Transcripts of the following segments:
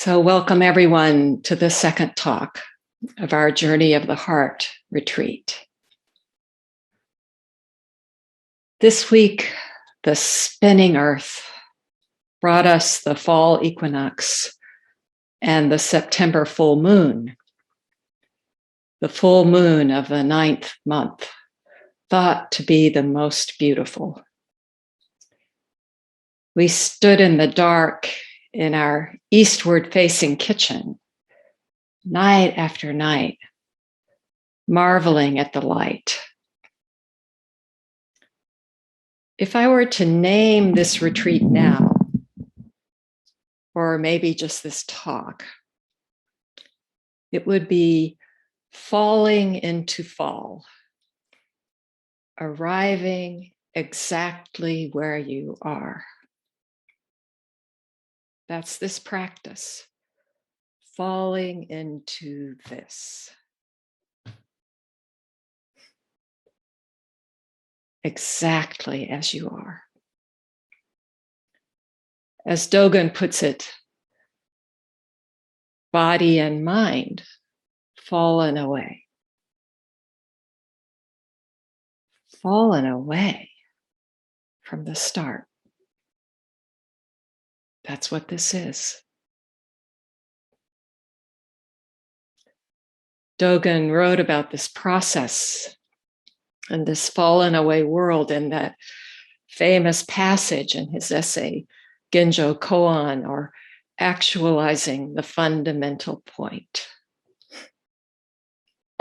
So welcome everyone to the second talk of our Journey of the Heart retreat. This week, the spinning earth brought us the fall equinox and the September full moon. The full moon of the 9th month, thought to be the most beautiful. We stood in the dark in our eastward-facing kitchen, night after night, marveling at the light. If I were to name this retreat now, or maybe just this talk, it would be falling into fall, arriving exactly where you are. That's this practice, falling into this. Exactly as you are. As Dogen puts it, body and mind fallen away. Fallen away from the start. That's what this is. Dogen wrote about this process and this fallen away world in that famous passage in his essay, Genjo Koan, or Actualizing the Fundamental Point.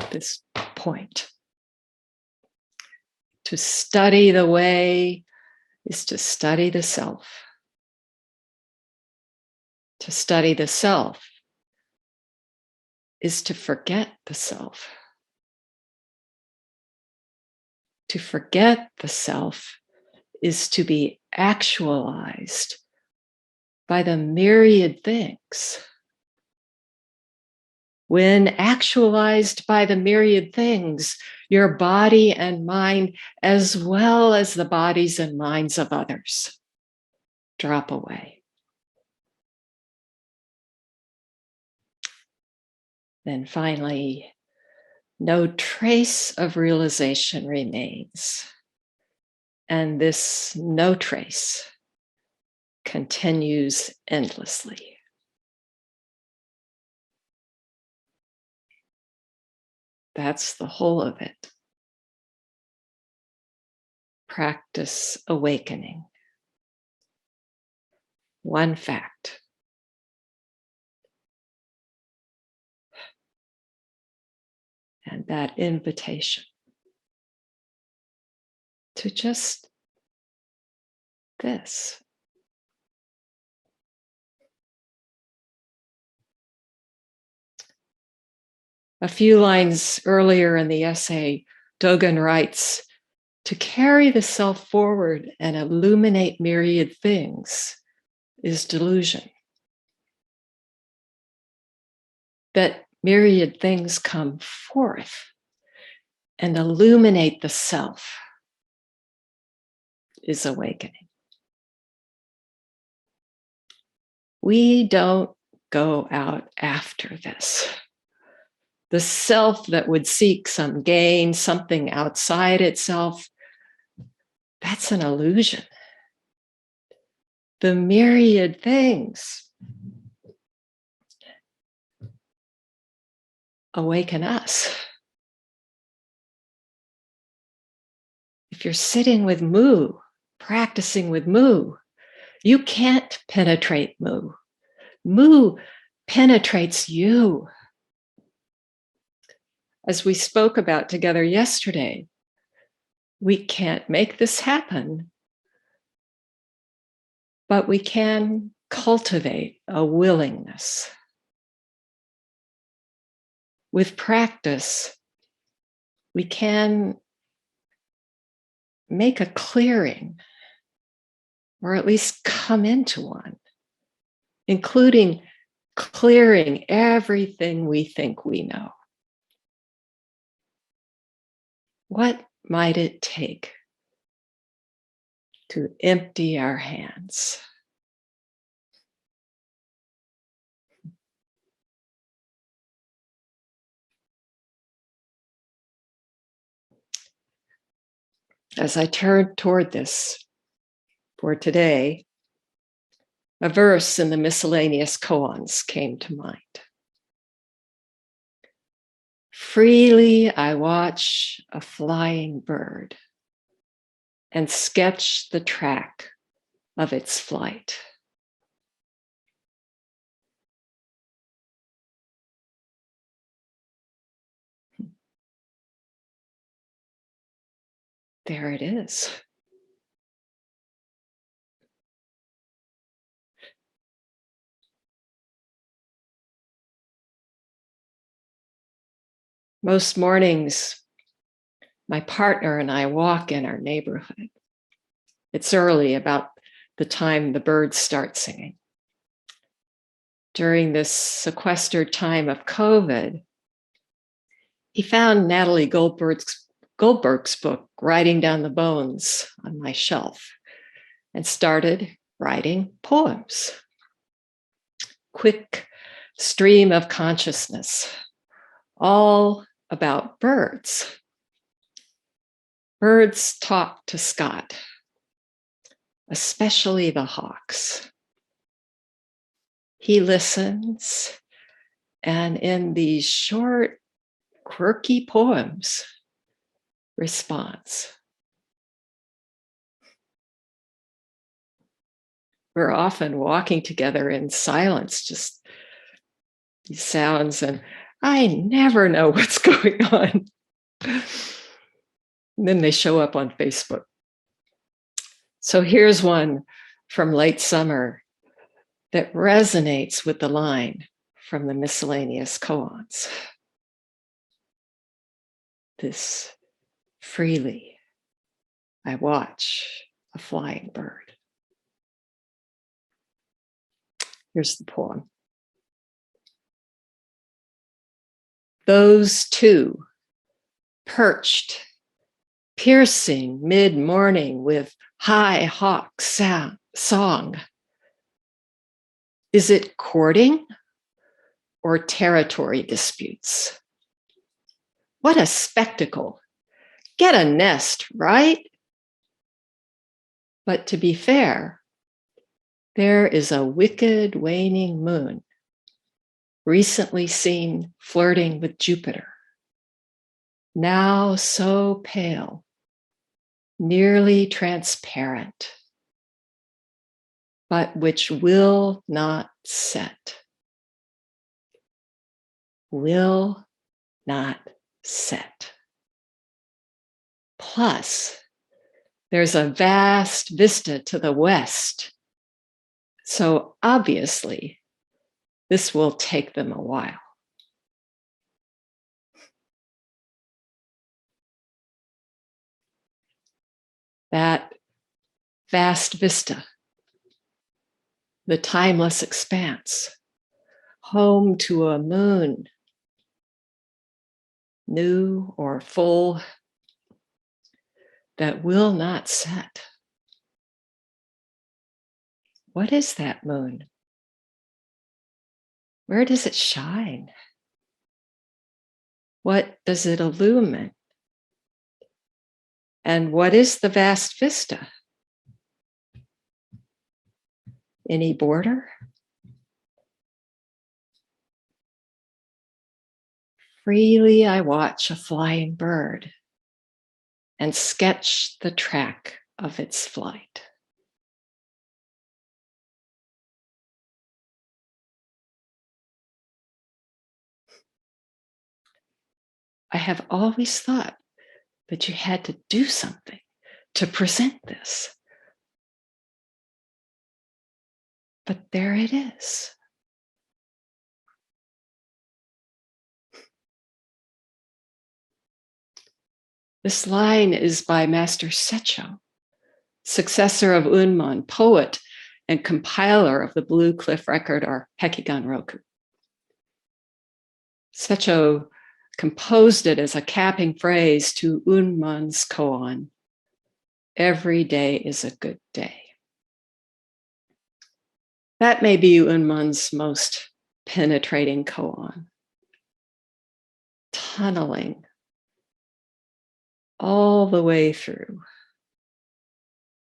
This point. To study the way is to study the self. To study the self is to forget the self. To forget the self is to be actualized by the myriad things. When actualized by the myriad things, your body and mind, as well as the bodies and minds of others, drop away. Then finally, no trace of realization remains. And this no trace continues endlessly. That's the whole of it. Practice awakening. One fact. And that invitation to just this. A few lines earlier in the essay, Dogen writes, to carry the self forward and illuminate myriad things is delusion. That myriad things come forth and illuminate the self is awakening. We don't go out after this. The self that would seek some gain, something outside itself, that's an illusion. The myriad things awaken us. If you're sitting with Mu, practicing with Mu, you can't penetrate Mu. Mu penetrates you. As we spoke about together yesterday, we can't make this happen, but we can cultivate a willingness. With practice, we can make a clearing, or at least come into one, including clearing everything we think we know. What might it take to empty our hands? As I turned toward this for today, a verse in the miscellaneous koans came to mind. Freely I watch a flying bird and sketch the track of its flight. There it is. Most mornings, my partner and I walk in our neighborhood. It's early, about the time the birds start singing. During this sequestered time of COVID, he found Natalie Goldberg's book, Writing Down the Bones, on my shelf and started writing poems. Quick stream of consciousness, all about birds. Birds talk to Scott, especially the hawks. He listens, and in these short, quirky poems, responds. We're often walking together in silence, just these sounds, and I never know what's going on. And then they show up on Facebook. So here's one from late summer that resonates with the line from the miscellaneous koans. This freely I watch a flying bird. Here's the poem. Those two, perched, piercing mid-morning with high hawk song. Is it courting or territory disputes? What a spectacle. Get a nest, right? But to be fair, there is a wicked waning moon, recently seen flirting with Jupiter, now so pale, nearly transparent, but which will not set. Will not set. Plus, there's a vast vista to the west. So obviously, this will take them a while. That vast vista, the timeless expanse, home to a moon, new or full, that will not set. What is that moon? Where does it shine? What does it illumine? And what is the vast vista? Any border? Freely I watch a flying bird and sketch the track of its flight. I have always thought that you had to do something to present this. But there it is. This line is by Master Secho, successor of Unmon, poet and compiler of the Blue Cliff Record, or Hekigan Roku. Secho composed it as a capping phrase to Unmon's koan, "Every day is a good day." That may be Unmon's most penetrating koan, tunneling all the way through,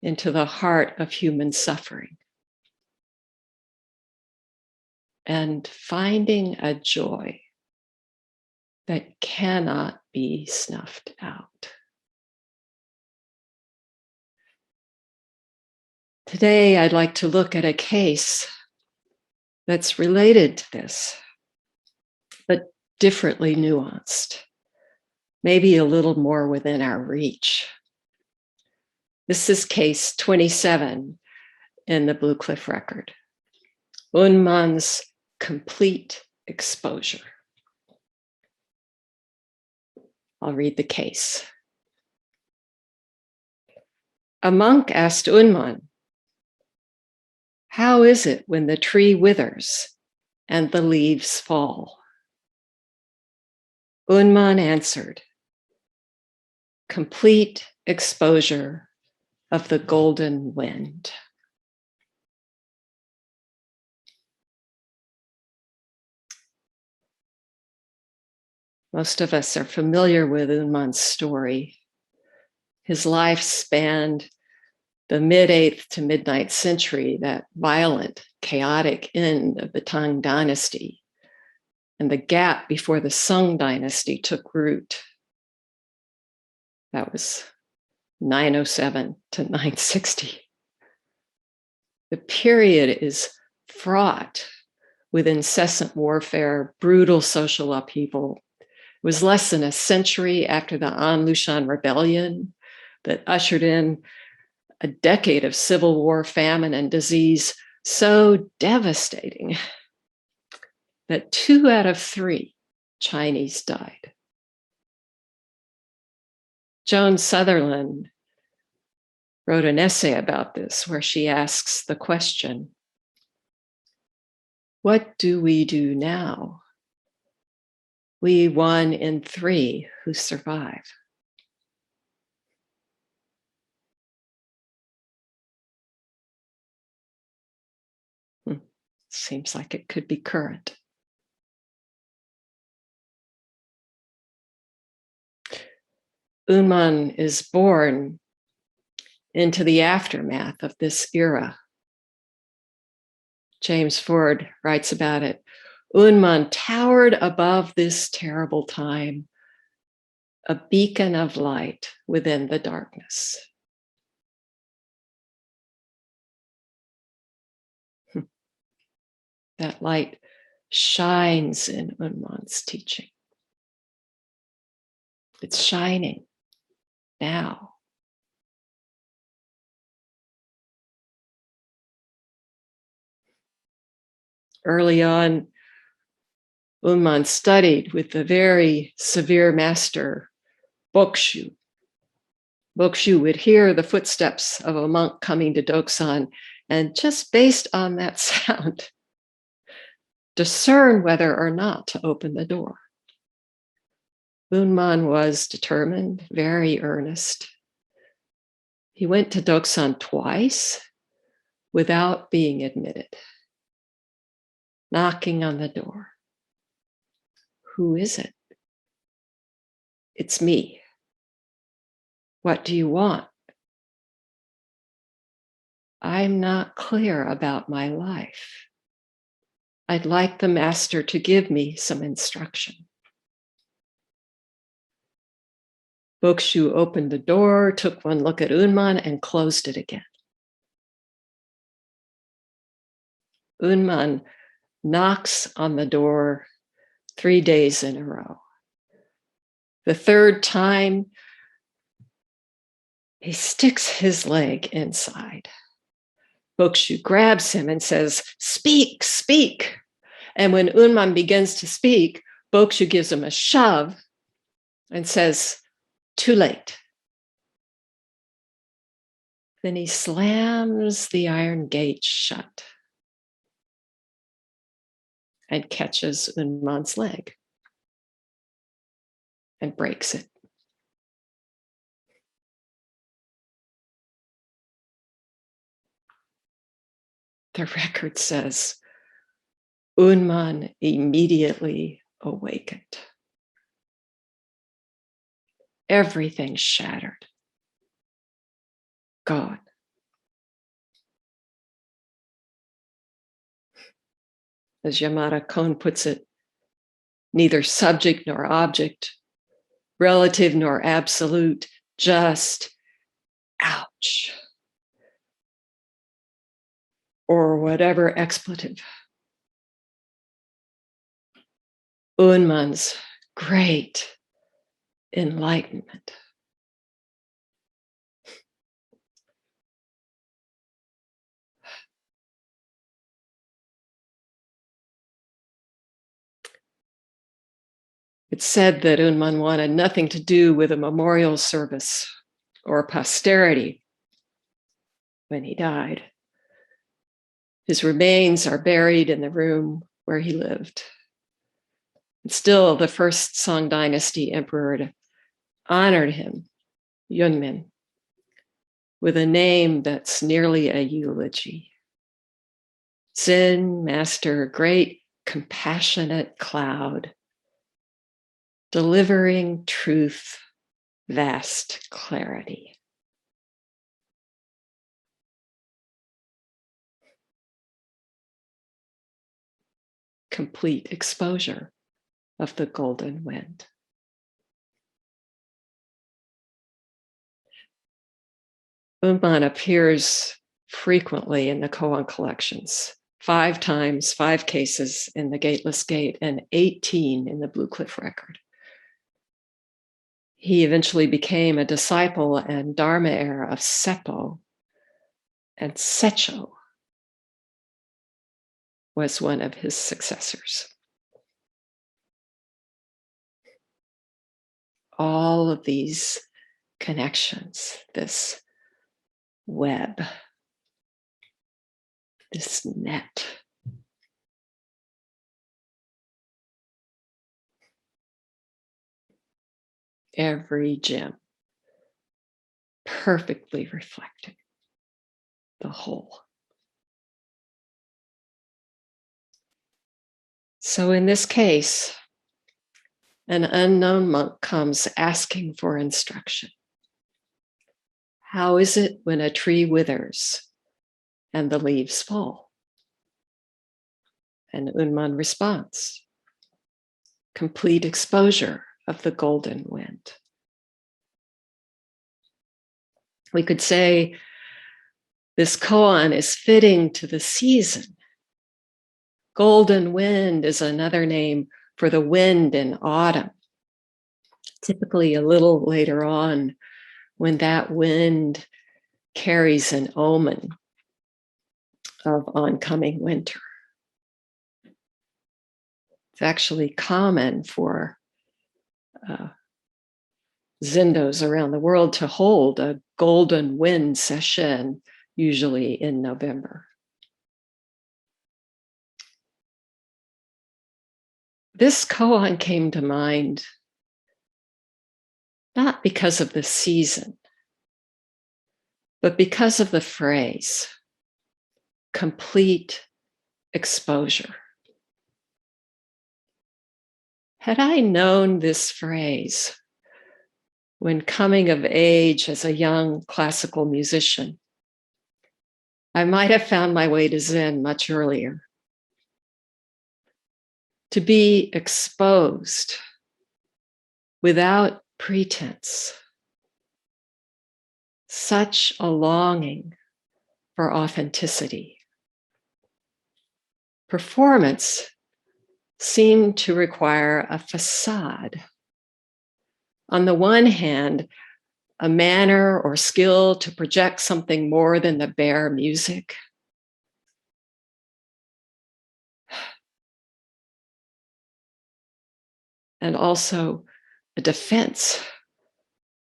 into the heart of human suffering and finding a joy that cannot be snuffed out. Today, I'd like to look at a case that's related to this, but differently nuanced, maybe a little more within our reach. This is case 27 in the Blue Cliff record, Unmon's complete exposure. I'll read the case. A monk asked Unmon, "How is it when the tree withers and the leaves fall?" Unmon answered, "Complete exposure of the golden wind." Most of us are familiar with Unmon's story. His life spanned the mid-8th to mid-9th century, that violent, chaotic end of the Tang dynasty, and the gap before the Sung dynasty took root. That was 907 to 960. The period is fraught with incessant warfare, brutal social upheaval. It was less than a century after the An Lushan rebellion that ushered in a decade of civil war, famine, and disease so devastating that 2 out of 3 Chinese died. Joan Sutherland wrote an essay about this where she asks the question, what do we do now? We 1 in 3 who survive. Seems like it could be current. Unmon is born into the aftermath of this era. James Ford writes about it. Unmon towered above this terrible time, a beacon of light within the darkness. That light shines in Unmon's teaching. It's shining now. Early on, Unmon studied with the very severe master, Bokshu. Bokshu would hear the footsteps of a monk coming to Doksan, and just based on that sound, discern whether or not to open the door. Unmon was determined, very earnest. He went to Doksan twice without being admitted, knocking on the door. Who is it? It's me. What do you want? I'm not clear about my life. I'd like the master to give me some instruction. Bokshu opened the door, took one look at Unmon, and closed it again. Unmon knocks on the door 3 days in a row. The 3rd time, he sticks his leg inside. Bokshu grabs him and says, "Speak, speak." And when Unmon begins to speak, Bokshu gives him a shove and says, "Too late." Then he slams the iron gate shut and catches Unmon's leg and breaks it. The record says Unmon immediately awakened. Everything shattered, gone. as Yamada Kon puts it, neither subject nor object, relative nor absolute, just ouch. Or whatever expletive. Unmon's great enlightenment. It's said that Unmon wanted nothing to do with a memorial service or posterity when he died. His remains are buried in the room where he lived. And still, the first Song Dynasty emperor honored him, Unmon, with a name that's nearly a eulogy. Zen master, great compassionate cloud, delivering truth, vast clarity. Complete exposure of the golden wind. Boonman appears frequently in the koan collections, 5 times, 5 cases in the Gateless Gate, and 18 in the Blue Cliff Record. He eventually became a disciple and Dharma heir of Seppo, and Secho was one of his successors. All of these connections, this web, this net. Every gem perfectly reflecting the whole. So in this case, an unknown monk comes asking for instruction. How is it when a tree withers and the leaves fall? And Unmon responds, complete exposure of the golden wind. We could say this koan is fitting to the season. Golden wind is another name for the wind in autumn, typically a little later on when that wind carries an omen of oncoming winter. It's actually common for zendos around the world to hold a golden wind session, usually in November. This koan came to mind not because of the season, but because of the phrase, complete exposure. Had I known this phrase when coming of age as a young classical musician, I might have found my way to Zen much earlier. To be exposed without pretense, such a longing for authenticity. Performance seemed to require a facade. On the one hand, a manner or skill to project something more than the bare music. And also a defense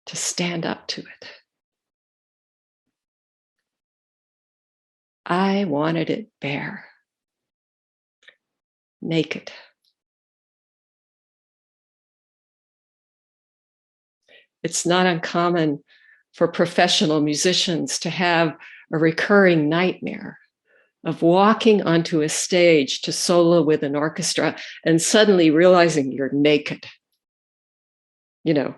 to stand up to it. I wanted it bare, naked. It's not uncommon for professional musicians to have a recurring nightmare of walking onto a stage to solo with an orchestra and suddenly realizing you're naked. You know,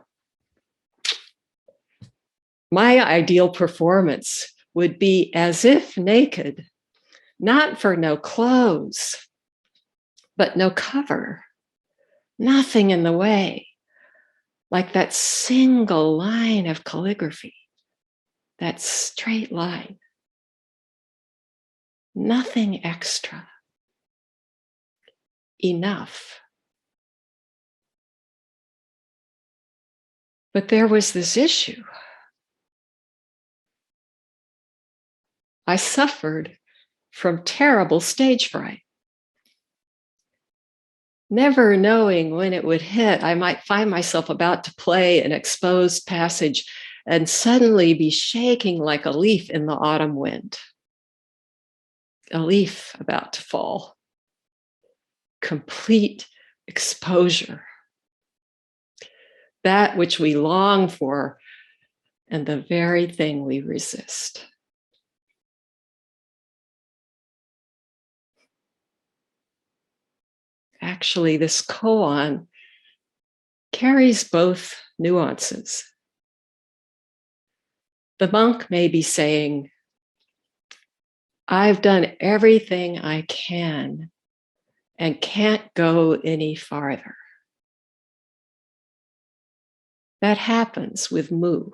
my ideal performance would be as if naked, not for no clothes, but no cover, nothing in the way, like that single line of calligraphy, that straight line, nothing extra, enough. But there was this issue. I suffered from terrible stage fright. Never knowing when it would hit, I might find myself about to play an exposed passage and suddenly be shaking like a leaf in the autumn wind. A leaf about to fall. Complete exposure. That which we long for and the very thing we resist. Actually, this koan carries both nuances. The monk may be saying, I've done everything I can and can't go any farther. That happens with mu.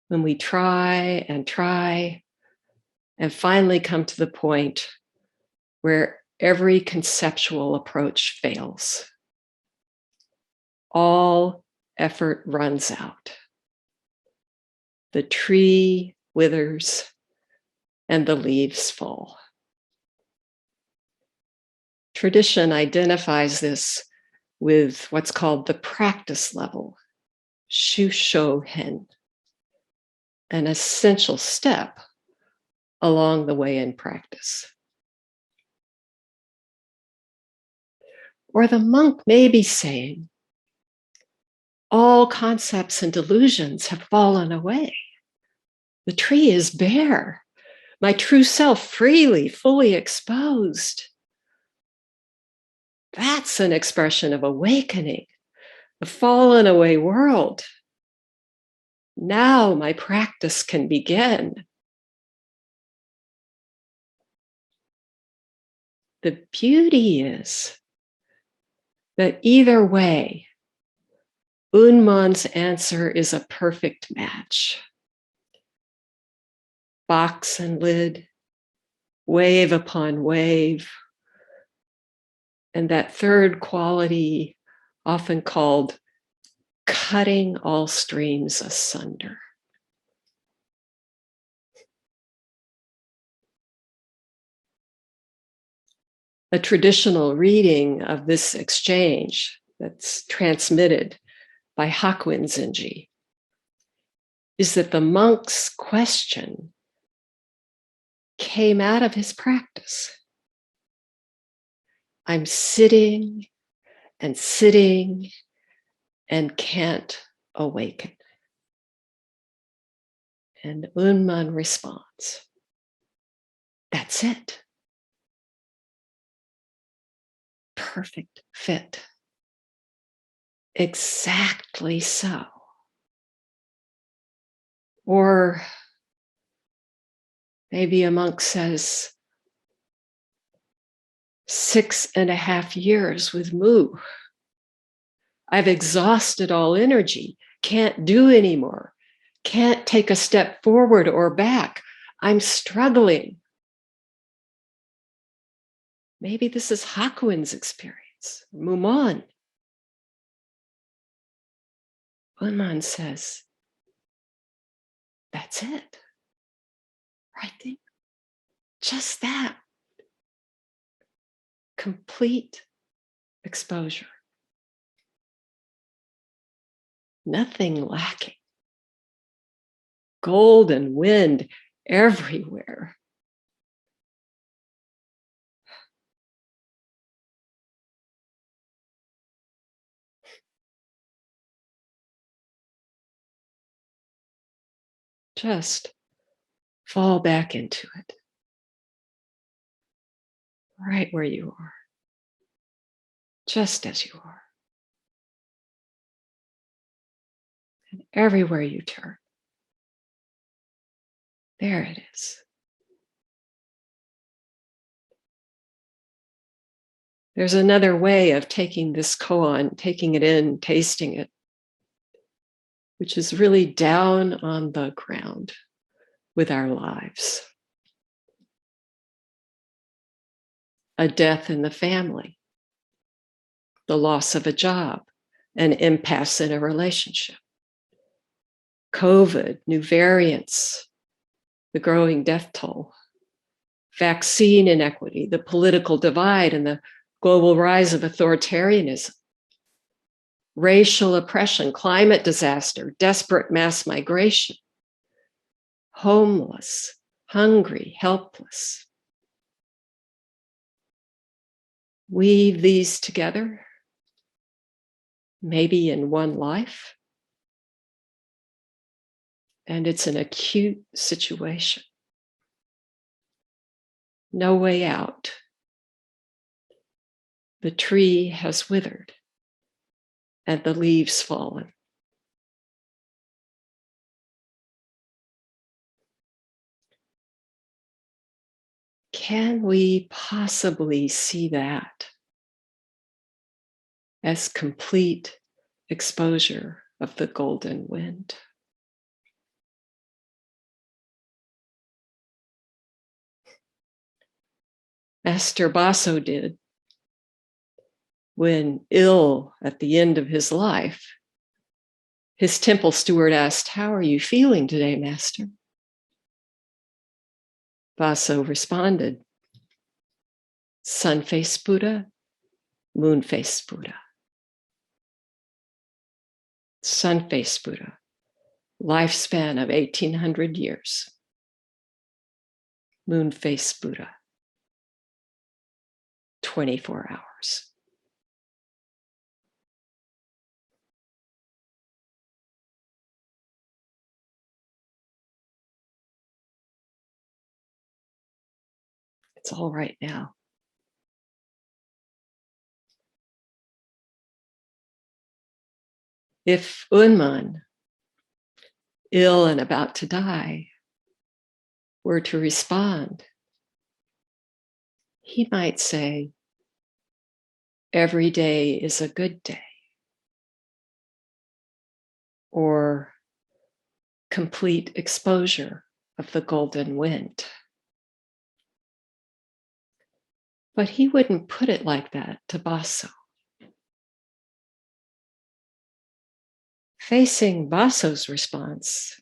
When we try and finally come to the point where every conceptual approach fails. All effort runs out. The tree withers and the leaves fall. Tradition identifies this with what's called the practice level, shushohen, an essential step along the way in practice. Or the monk may be saying, all concepts and delusions have fallen away. The tree is bare, my true self freely, fully exposed. That's an expression of awakening, the fallen away world. Now my practice can begin. The beauty is that either way, Unmon's answer is a perfect match. Box and lid, wave upon wave, and that third quality, often called cutting all streams asunder. A traditional reading of this exchange that's transmitted by Hakuin Zenji is that the monk's question came out of his practice. I'm sitting and can't awaken. And Unmon responds, that's it. Perfect fit. Exactly so. Or maybe a monk says, 6.5 years with mu. I've exhausted all energy, can't do anymore, can't take a step forward or back. I'm struggling. Maybe this is Hakuin's experience, Mumon. Unmon says, that's it. Right there. Just that. Complete exposure. Nothing lacking. Golden wind everywhere. Just fall back into it. Right where you are. Just as you are. And everywhere you turn, there it is. There's another way of taking this koan, taking it in, tasting it, which is really down on the ground with our lives. A death in the family, the loss of a job, an impasse in a relationship, COVID, new variants, the growing death toll, vaccine inequity, the political divide, and the global rise of authoritarianism, racial oppression, climate disaster, desperate mass migration, homeless, hungry, helpless. Weave these together, maybe in one life, and it's an acute situation. No way out. The tree has withered and the leaves fallen. Can we possibly see that as complete exposure of the golden wind? Master Baso did when ill at the end of his life. His temple steward asked, "How are you feeling today, Master?" Baso responded, "Sun-faced Buddha, moon-faced Buddha." Sun-faced Buddha, lifespan of 1800 years. Moon-faced Buddha, 24 hours. It's all right now. If Unmon, ill and about to die, were to respond, he might say, "Every day is a good day," or "complete exposure of the golden wind." But he wouldn't put it like that to Baso. Facing Baso's response,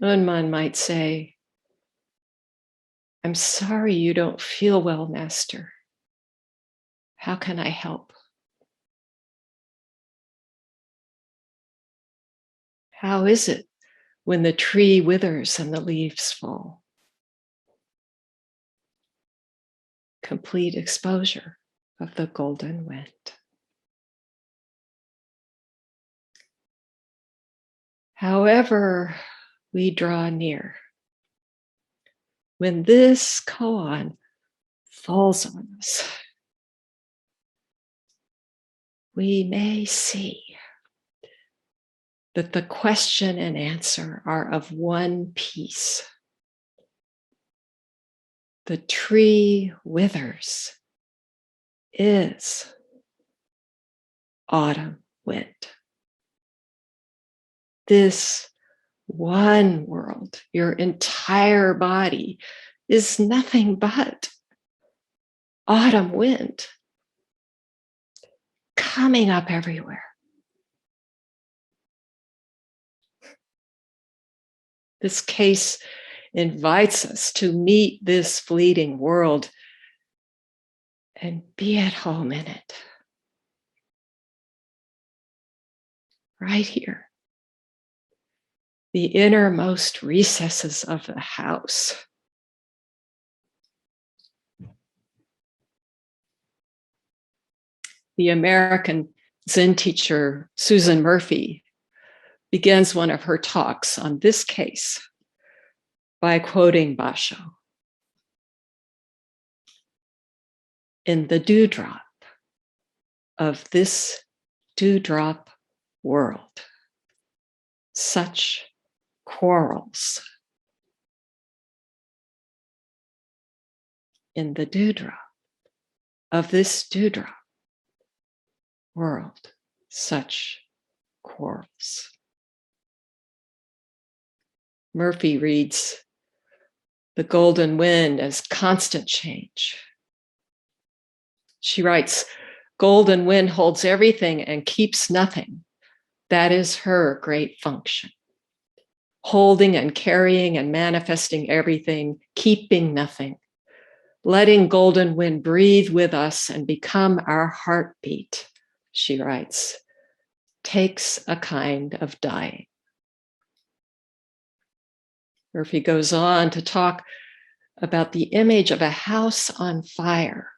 Unmon might say, "I'm sorry you don't feel well, Master. How can I help?" How is it when the tree withers and the leaves fall? Complete exposure of the golden wind. However we draw near, when this koan falls on us, we may see that the question and answer are of one piece. The tree withers is autumn wind. This one world, your entire body, is nothing but autumn wind coming up everywhere. This case invites us to meet this fleeting world and be at home in it. Right here. The innermost recesses of the house. The American Zen teacher, Susan Murphy, begins one of her talks on this case by quoting Basho. "In the dewdrop of this dewdrop world, such quarrels. In the dewdrop of this dewdrop world such quarrels. Murphy reads the golden wind as constant change. She writes, golden wind holds everything and keeps nothing. That is her great function. Holding and carrying and manifesting everything, keeping nothing. Letting golden wind breathe with us and become our heartbeat, she writes, takes a kind of dying. Murphy goes on to talk about the image of a house on fire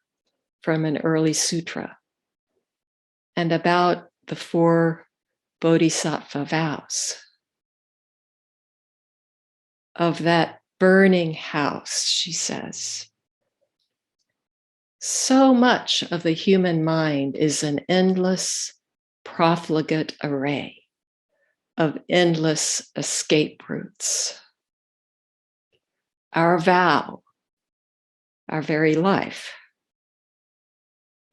from an early sutra and about the 4 bodhisattva vows. Of that burning house, she says, so much of the human mind is an endless, profligate array of endless escape routes. Our vow, our very life,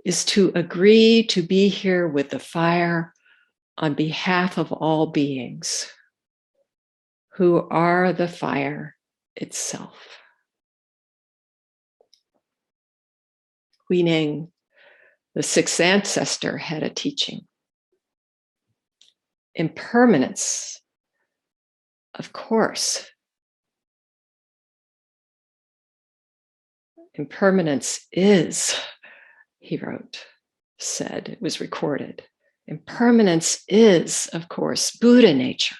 is to agree to be here with the fire on behalf of all beings who are the fire itself. Huineng, the 6th ancestor, had a teaching. Impermanence, of course. Impermanence is, he wrote, said, it was recorded. Impermanence is, of course, Buddha nature.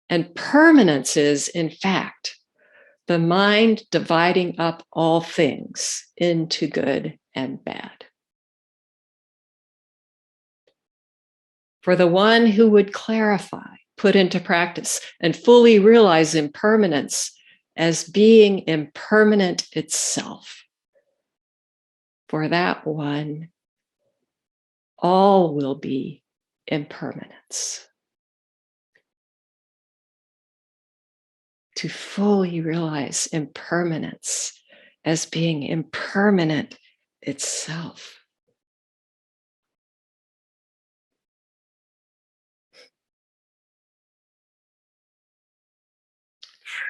And permanence is, in fact, the mind dividing up all things into good and bad. For the one who would clarify, put into practice, and fully realize impermanence as being impermanent itself, for that one, all will be impermanence. To fully realize impermanence as being impermanent itself.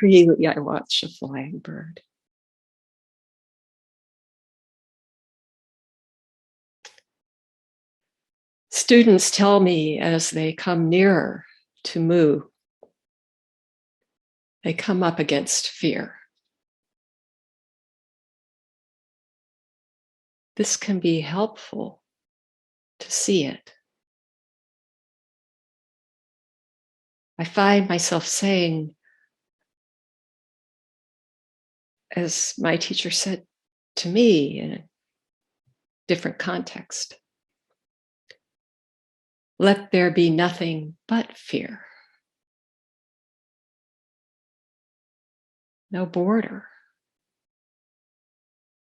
Freely I watch a flying bird. Students tell me as they come nearer to Mu, they come up against fear. This can be helpful to see it. I find myself saying, as my teacher said to me in a different context, let there be nothing but fear. No border.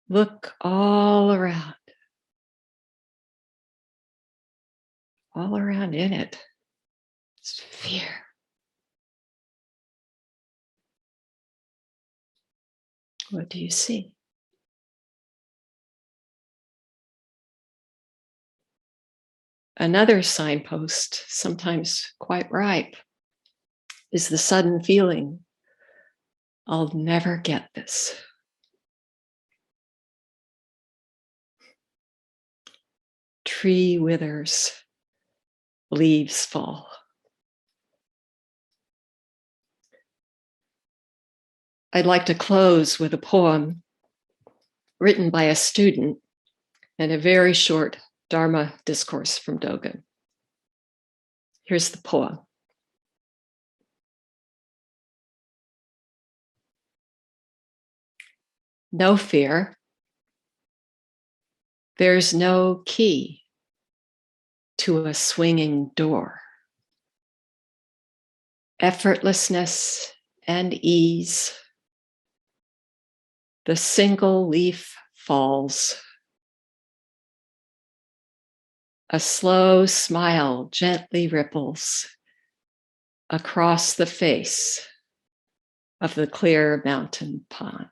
Look all around in it. It's fear. What do you see? Another signpost, sometimes quite ripe, is the sudden feeling, I'll never get this. Tree withers, leaves fall. I'd like to close with a poem written by a student and a very short Dharma discourse from Dogen. Here's the poem. No fear. There's no key to a swinging door. Effortlessness and ease. The single leaf falls. A slow smile gently ripples across the face of the clear mountain pond.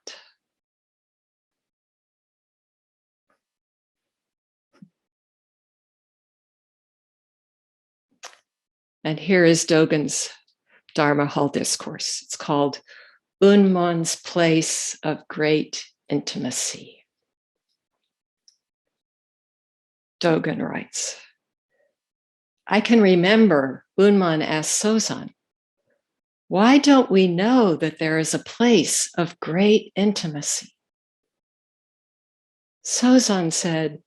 And here is Dogen's Dharma Hall Discourse. It's called Unmon's Place of Great Intimacy. Dogen writes, I can remember Unmon asked Sozan, why don't we know that there is a place of great intimacy? Sozan said,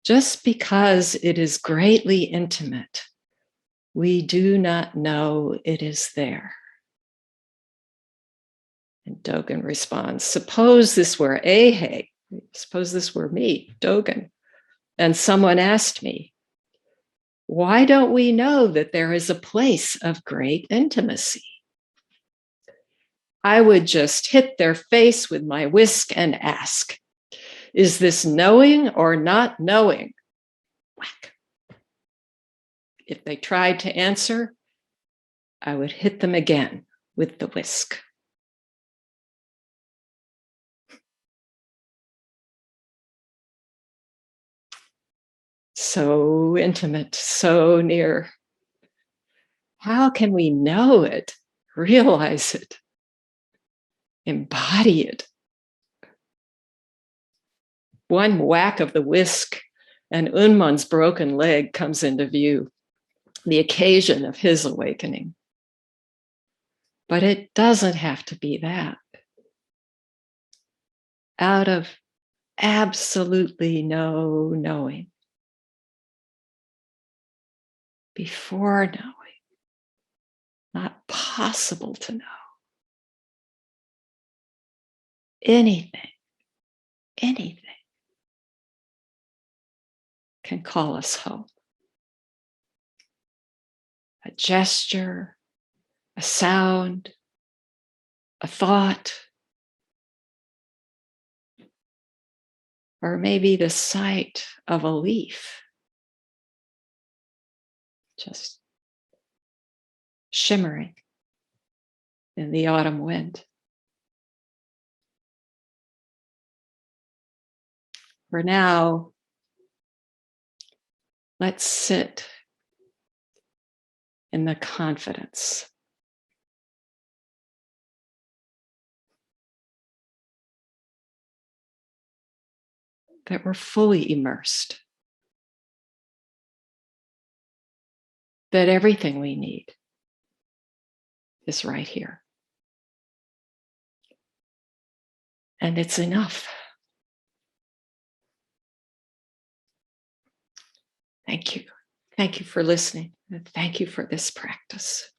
just because it is greatly intimate, we do not know it is there. And Dogen responds, suppose this were Ehe, suppose this were me, Dogen, and someone asked me, why don't we know that there is a place of great intimacy? I would just hit their face with my whisk and ask, is this knowing or not knowing? Whack. If they tried to answer, I would hit them again with the whisk. So intimate, so near. How can we know it, realize it, embody it? One whack of the whisk and Unmon's broken leg comes into view, the occasion of his awakening. But it doesn't have to be that. Out of absolutely no knowing, before knowing, not possible to know, anything can call us home. A gesture, a sound, a thought, or maybe the sight of a leaf just shimmering in the autumn wind. For now, let's sit in the confidence that we're fully immersed, that everything we need is right here. And it's enough. Thank you. Thank you for listening. And thank you for this practice.